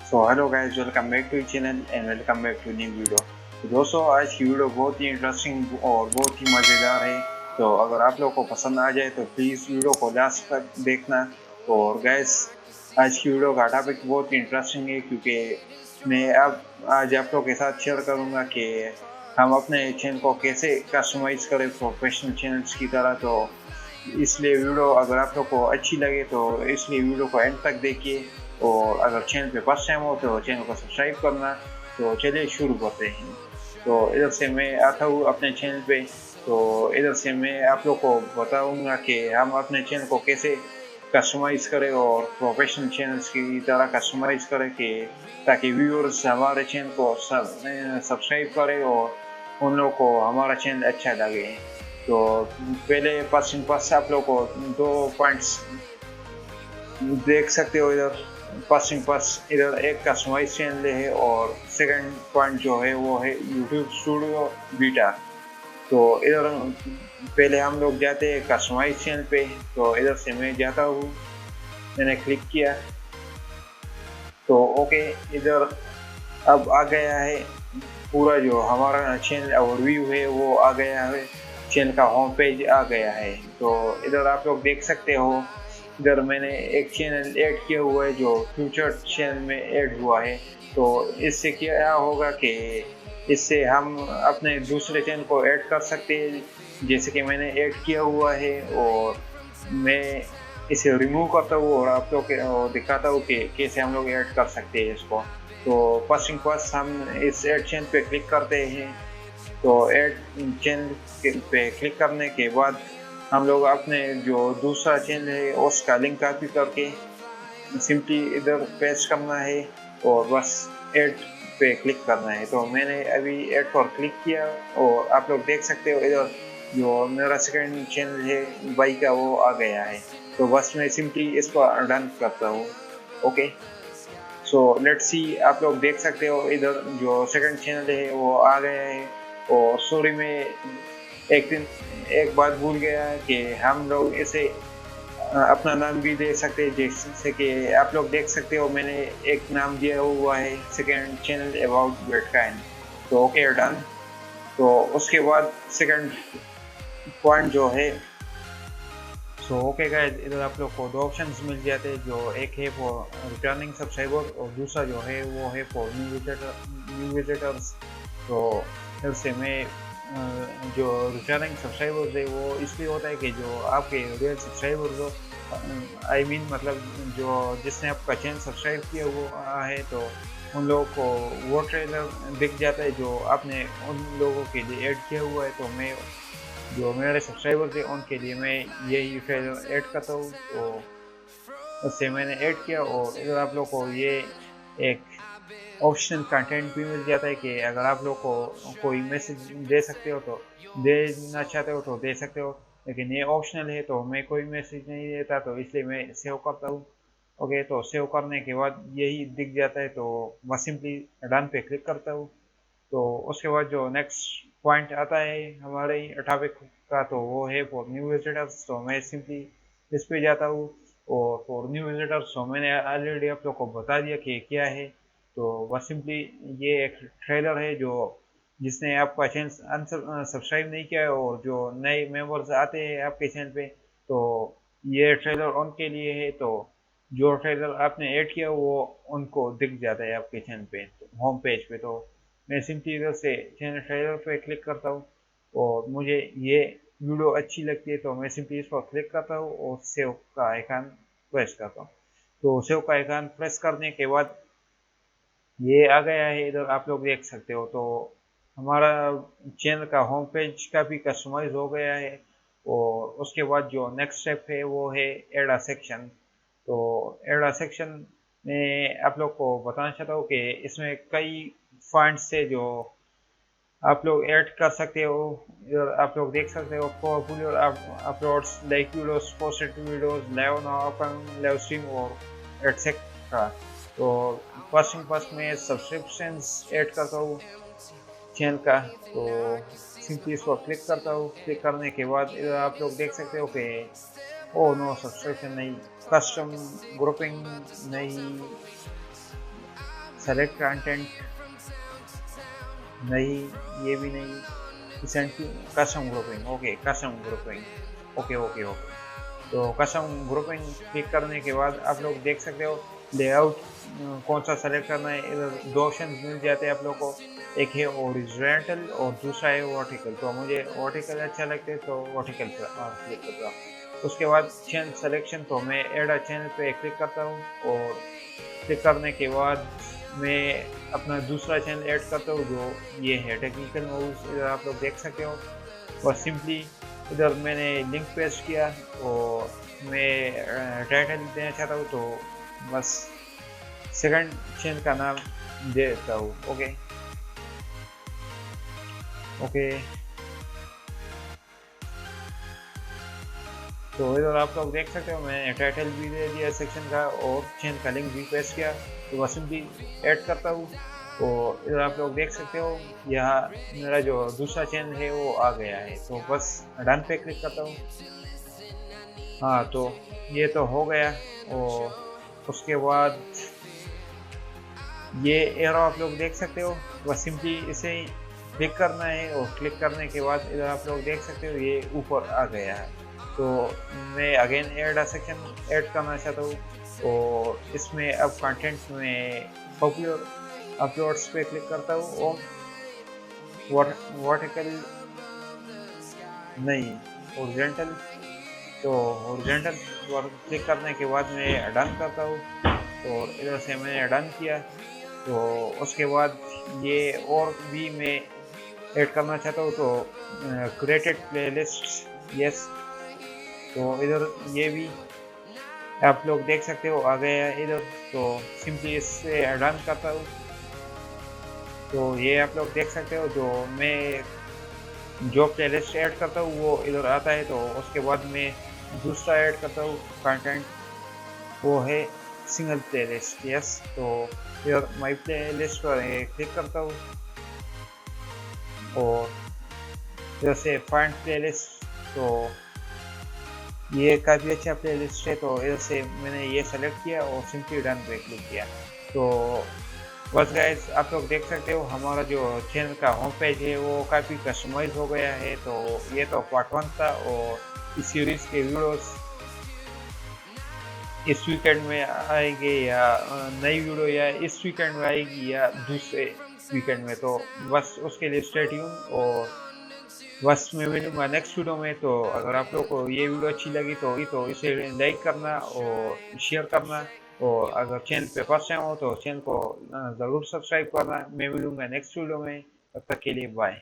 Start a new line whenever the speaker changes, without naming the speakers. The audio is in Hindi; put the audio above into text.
So hello guys, welcome back to channel and welcome back to new video. तो दोस्तों, आज की वीडियो बहुत ही इंटरेस्टिंग और बहुत ही मज़ेदार है। तो अगर आप लोगों को पसंद आ जाए तो प्लीज़ वीडियो को लास्ट तक देखना। और गाइस, आज की वीडियो का टॉपिक बहुत ही इंटरेस्टिंग है, क्योंकि मैं अब आज आप लोगों के साथ शेयर करूँगा कि हम अपने चैनल को कैसे कस्टमाइज करें प्रोफेशनल चैनल्स की तरह। तो इसलिए वीडियो अगर आप लोग को अच्छी लगे तो इसलिए वीडियो को एंड तक देखिए। और अगर चैनल पे फर्स्ट टाइम हो तो चैनल को सब्सक्राइब करना। तो चलिए शुरू करते हैं। तो इधर से मैं आता हूँ अपने चैनल पे। तो इधर से मैं आप लोग को बताऊंगा कि हम अपने चैनल को कैसे कस्टमाइज करें और प्रोफेशनल चैनल्स की तरह कस्टमाइज करें, कि ताकि व्यूअर्स हमारे चैनल को सब्सक्राइब करें और उन लोगों को हमारा चैनल अच्छा लगे। तो पहले फर्स्ट आप लोग को दो पॉइंट्स देख सकते हो इधर। फर्स्ट इधर एक कस्टमाइज चैनल है और सेकंड पॉइंट जो है वो है यूट्यूब स्टूडियो बीटा। तो इधर पहले हम लोग जाते हैं कस्टमाइज चैनल पे। तो इधर से मैं जाता हूँ, मैंने क्लिक किया तो ओके। इधर अब आ गया है पूरा जो हमारा चैनल ओवरव्यू है वो आ गया है। चैनल का होम पेज आ गया है। तो इधर आप लोग देख सकते हो, इधर मैंने एक चैनल ऐड किया हुआ है जो फ्यूचर चैनल में ऐड हुआ है। तो इससे क्या होगा कि इससे हम अपने दूसरे चैनल को ऐड कर सकते हैं, जैसे कि मैंने ऐड किया हुआ है। और मैं इसे रिमूव करता हूँ और आप लोग को दिखाता हूँ कि कैसे हम लोग ऐड कर सकते हैं इसको। तो फर्स्ट हम इस ऐड चैनल पे क्लिक करते हैं। तो ऐड चैनल पे क्लिक करने के बाद हम लोग अपने जो दूसरा चैनल है उसका लिंक कॉपी करके सिंपली इधर पेस्ट करना है और बस ऐड पे क्लिक करना है। तो मैंने अभी ऐड पर क्लिक किया और आप लोग देख सकते हो इधर जो मेरा सेकंड चैनल है बाई का वो आ गया है। तो बस मैं सिंपली इसको डन करता हूँ। Okay, so let's see. आप लोग देख सकते हो इधर जो सेकंड चैनल है वो आ गया है। और सॉरी, मैं एक बात भूल गया कि हम लोग इसे अपना नाम भी दे सकते हैं, जैसे कि आप लोग देख सकते हो मैंने एक नाम दिया हुआ है सेकंड चैनल अबाउट बिटकॉइन। तो ओके, डन। तो उसके बाद सेकंड पॉइंट जो है, सो ओके गाइस, इधर आप लोग को दो ऑप्शंस मिल जाते हैं। जो एक है फॉर रिटर्निंग सब्सक्राइबर और दूसरा जो है वो है फॉर न्यू विजिटर्स। तो इधर से मैं जो रिटर्निंग सब्सक्राइबर्स है वो इसलिए होता है कि जो आपके रियल सब्सक्राइबर्स हो, आई मीन मतलब जो जिसने आपका चैनल सब्सक्राइब किया हुआ है, तो उन लोगों को वो ट्रेलर दिख जाता है जो आपने उन लोगों के लिए ऐड किया हुआ है। तो मैं जो मेरे सब्सक्राइबर थे उनके लिए मैं यही ट्रेलर ऐड करता हूँ। तो उससे मैंने ऐड किया और इधर आप लोग को ये एक ऑप्शनल कंटेंट भी मिल जाता है कि अगर आप लोग को कोई मैसेज दे सकते हो तो देना चाहते हो तो दे सकते हो, लेकिन ये ऑप्शनल है तो मैं कोई मैसेज नहीं देता, तो इसलिए मैं सेव करता हूँ। ओके, तो सेव करने के बाद यही दिख जाता है। तो बस सिंपली डन पे क्लिक करता हूँ। तो उसके बाद जो नेक्स्ट पॉइंट आता है हमारे टॉपिक का, तो वो है फॉर न्यू विजिटर्स। तो मैं सिंपली इस पे जाता हूँ। और फॉर न्यू विजिटर्स तो मैंने ऑलरेडी आप लोग को बता दिया कि क्या है। तो बस सिंपली ये एक ट्रेलर है जो जिसने आपका चैनल सब्सक्राइब नहीं किया है और जो नए मेंबर्स आते हैं आपके चैनल पे, तो ये ट्रेलर उनके लिए है। तो जो ट्रेलर आपने ऐड किया वो उनको दिख जाता है आपके चैनल पे, होम पेज पे। तो मैं सिंपली इधर से चैनल ट्रेलर पे क्लिक करता हूँ और मुझे ये वीडियो अच्छी लगती है तो मैं सिंपली इस पर क्लिक करता हूँ और सेव का आइकन प्रेस करता हूँ। तो सेव का आइकन प्रेस करने के बाद ये आ गया है, इधर आप लोग देख सकते हो। तो हमारा चैनल का होम पेज का भी कस्टमाइज हो गया है। और उसके बाद जो नेक्स्ट स्टेप है वो है एड अ सेक्शन। तो एड अ सेक्शन में आप लोग को बताना चाहता हूँ कि इसमें कई फॉन्ट्स से जो आप लोग ऐड कर सकते हो। इधर आप लोग देख सकते हो popular uploads like videos, posted videos, live now open live stream और एटसेट्रा। तो फर्स्ट में सब्सक्रिप्शंस ऐड करता हूँ चैनल का। तो सिंपली इस पर क्लिक करता हूँ। क्लिक करने के बाद इधर आप लोग देख सकते हो कि ओ नो सब्सक्रिप्शन नहीं, कस्टम ग्रुपिंग नहीं, सेलेक्ट कंटेंट नहीं, ये भी नहीं, recently custom grouping, okay custom grouping, okay okay okay. तो कस्टम ग्रुपिंग क्लिक करने के बाद आप लोग देख सकते हो लेआउट कौन सा सेलेक्ट करना है। इधर दो ऑप्शन मिल जाते हैं आप लोग को, एक है ओरिजेंटल और दूसरा है वर्टिकल। तो मुझे वर्टिकल अच्छा लगता है तो वर्टिकल पर क्लिक करता हूँ। उसके बाद चैनल सिलेक्शन, तो मैं ऐड अ चैनल पे क्लिक करता हूँ और क्लिक करने के बाद मैं अपना दूसरा चैनल ऐड करता हूँ जो ये है टेक्निकल मूव्स। इधर आप लोग देख सकते हो। और सिंपली इधर मैंने लिंक पेस्ट किया और मैं टाइटल देना चाहता हूँ तो बस सेकंड चैनल का नाम दे देता हूँ। Okay okay. तो इधर आप लोग देख सकते हो मैं टाइटल भी दे दिया सेक्शन का और चैनल का लिंक भी पेस्ट किया। तो बस सिंपली ऐड करता हूँ। तो इधर आप लोग देख सकते हो यहाँ मेरा जो दूसरा चैनल है वो आ गया है। तो बस डन पे क्लिक करता हूँ। हाँ तो ये तो हो गया। और उसके बाद ये एरो आप लोग देख सकते हो। बस सिंपली इसे क्लिक करना है और क्लिक करने के बाद इधर आप लोग देख सकते हो ये ऊपर आ गया है। तो मैं again add a section add करना चाहता हूँ और इसमें अब कंटेंट में पॉपुलर अपलोड्स पे क्लिक करता हूँ और वर्टिकल नहीं ओरिजेंटल। तो ओरिजेंटल पर क्लिक करने के बाद मैं डन करता हूँ और इधर से मैंने डन किया। तो उसके बाद ये और भी मैं ऐड करना चाहता हूँ तो क्रिएटेड प्लेलिस्ट यस। तो इधर ये भी आप लोग देख सकते हो आ गया है इधर। तो सिंपली इससे डन करता हूँ। तो ये आप लोग देख सकते हो जो मैं जो प्लेलिस्ट ऐड करता हूँ वो इधर आता है। तो उसके बाद मैं दूसरा ऐड करता हूँ कंटेंट, वो है सिंगल प्लेलिस्ट यस। तो इधर माई प्लेलिस्ट पर क्लिक करता हूँ और इधर से फाइंड प्लेलिस्ट। तो ये काफ़ी अच्छा प्लेलिस्ट है। तो इधर से मैंने ये सेलेक्ट किया और सिंपली डन पे क्लिक किया। तो बस गाइस आप लोग देख सकते हो हमारा जो चैनल का होम पेज है वो काफ़ी कस्टमाइज हो गया है। तो ये तो पार्ट 1 था और इस सीरीज़ के वीडियोस इस वीकेंड में आएंगे या नई वीडियो या इस वीकेंड में आएगी या दूसरे वीकेंड में। तो बस उसके लिए स्टे ट्यून और बस मैं मिलूंगा नेक्स्ट वीडियो में। तो अगर आप लोग को ये वीडियो अच्छी लगी तो इसे लाइक करना और शेयर करना। और अगर चैनल पे फर्स्ट टाइम हो तो चैनल को ज़रूर सब्सक्राइब करना। मैं मिलूंगा नेक्स्ट वीडियो में, तब तक के लिए बाय।